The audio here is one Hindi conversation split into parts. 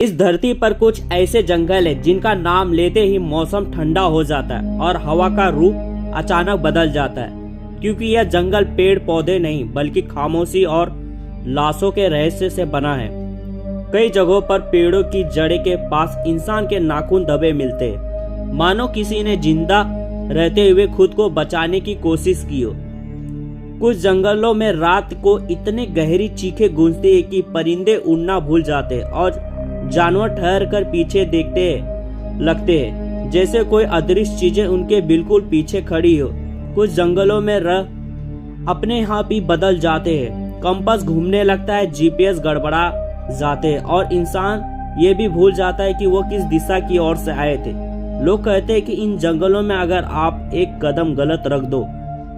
इस धरती पर कुछ ऐसे जंगल है जिनका नाम लेते ही मौसम ठंडा हो जाता है और हवा का रूप अचानक बदल जाता है, क्योंकि यह जंगल पेड़ पौधे नहीं बल्कि खामोशी और लाशों के रहस्य से बना है। कई जगहों पर पेड़ों की जड़ें के पास इंसान के नाखून दबे मिलते हैं, मानो किसी ने जिंदा रहते हुए खुद को बचाने की कोशिश की हो। कुछ जंगलों में रात को इतने गहरी चीखें गूंजती है कि परिंदे उड़ना भूल जाते हैं और जानवर ठहर कर पीछे देखते लगते हैं, जैसे कोई अदृश्य चीजें उनके बिल्कुल पीछे खड़ी हो। कुछ जंगलों में राह अपने आप ही बदल जाते हैं, कंपास घूमने लगता है, जीपीएस गड़बड़ा जाते हैं और इंसान ये भी भूल जाता है कि वो किस दिशा की ओर से आए थे। लोग कहते हैं कि इन जंगलों में अगर आप एक कदम गलत रख दो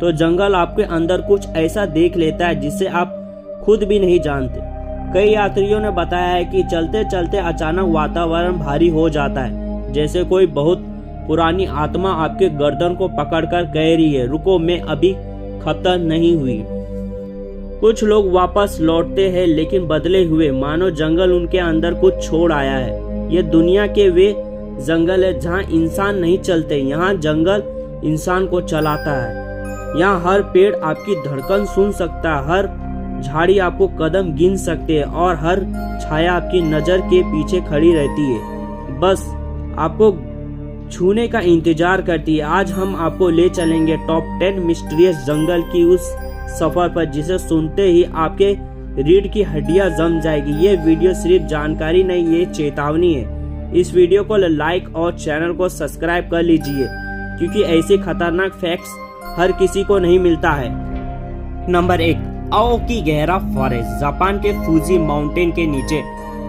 तो जंगल आपके अंदर कुछ ऐसा देख लेता है जिसे आप खुद भी नहीं जानते। कई यात्रियों ने बताया है कि चलते चलते अचानक वातावरण भारी हो जाता है, जैसे कोई बहुत पुरानी आत्मा आपके गर्दन को पकड़कर कह रही है, रुको, मैं अभी खत्म नहीं हुई। कुछ लोग वापस लौटते हैं लेकिन बदले हुए, मानो जंगल उनके अंदर कुछ छोड़ आया है। ये दुनिया के वे जंगल है जहाँ इंसान नहीं चलते, यहाँ जंगल इंसान को चलाता है। यहाँ हर पेड़ आपकी धड़कन सुन सकता है, हर झाड़ी आपको कदम गिन सकते हैं और हर छाया आपकी नजर के पीछे खड़ी रहती है, बस आपको छूने का इंतजार करती है। आज हम आपको ले चलेंगे टॉप 10 मिस्टीरियस जंगल की उस सफर पर जिसे सुनते ही आपके रीढ़ की हड्डियां जम जाएगी। ये वीडियो सिर्फ जानकारी नहीं, ये चेतावनी है। इस वीडियो को लाइक और चैनल को सब्सक्राइब कर लीजिए, क्योंकि ऐसे खतरनाक फैक्ट्स हर किसी को नहीं मिलता है। नंबर 1, आओकी गहरा फॉरेस्ट। जापान के फूजी माउंटेन के नीचे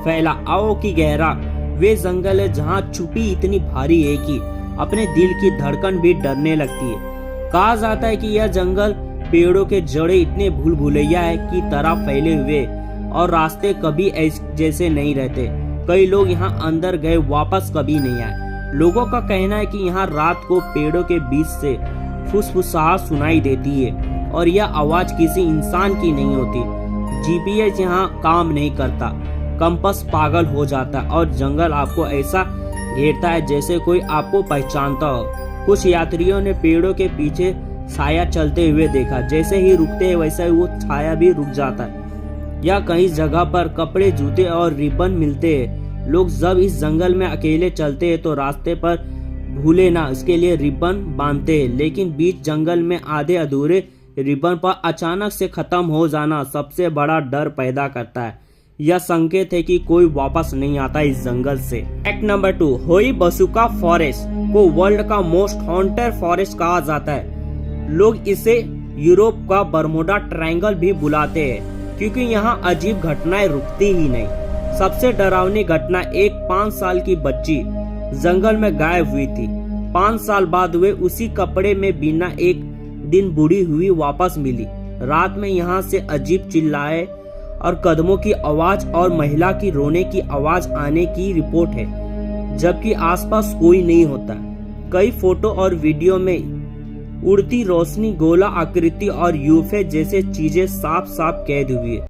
फैला आओकी गहरा वे जंगल है जहाँ छुपी इतनी भारी है कि अपने दिल की धड़कन भी डरने लगती है। कहा जाता है कि यह जंगल पेड़ों के जड़े इतने भूल भुलैया है की तरह फैले हुए और रास्ते कभी जैसे नहीं रहते। कई लोग यहाँ अंदर गए वापस कभी नहीं आए। लोगों का कहना है कि यहाँ रात को पेड़ों के बीच से फुसफुसाहट सुनाई देती है और यह आवाज किसी इंसान की नहीं होती। जीपीएस यहाँ काम नहीं करता, कंपास पागल हो जाता और जंगल आपको ऐसा घेरता है जैसे कोई आपको पहचानता हो। कुछ यात्रियों ने पेड़ों के पीछे छाया चलते हुए देखा, जैसे ही रुकते हैं वैसे ही वो छाया भी रुक जाता है। या कई जगह पर कपड़े, जूते और रिबन मिलते हैं। लोग जब इस जंगल में अकेले चलते हैं तो रास्ते पर भूले ना इसके लिए रिबन बांधते हैं, लेकिन बीच जंगल में आधे अधूरे रिबन पर अचानक से खत्म हो जाना सबसे बड़ा डर पैदा करता है। यह संकेत है कि कोई वापस नहीं आता इस जंगल से। फैक्ट नंबर 2, होइबसुका फॉरेस्ट को वर्ल्ड का मोस्ट हॉन्टेड फॉरेस्ट कहा जाता है। लोग इसे यूरोप का बरमुडा ट्रायंगल भी बुलाते हैं, क्योंकि यहाँ अजीब घटनाएं रुकती ही नहीं। सबसे डरावनी घटना, एक 5 साल की बच्ची जंगल में गायब हुई थी। 5 साल बाद वे उसी कपड़े में बिना एक दिन बूढ़ी हुई वापस मिली। रात में यहाँ से अजीब चिल्लाए और कदमों की आवाज और महिला की रोने की आवाज आने की रिपोर्ट है, जबकि आसपास कोई नहीं होता। कई फोटो और वीडियो में उड़ती रोशनी, गोला आकृति और यूएफओ जैसे चीजें साफ साफ कैद हुई है।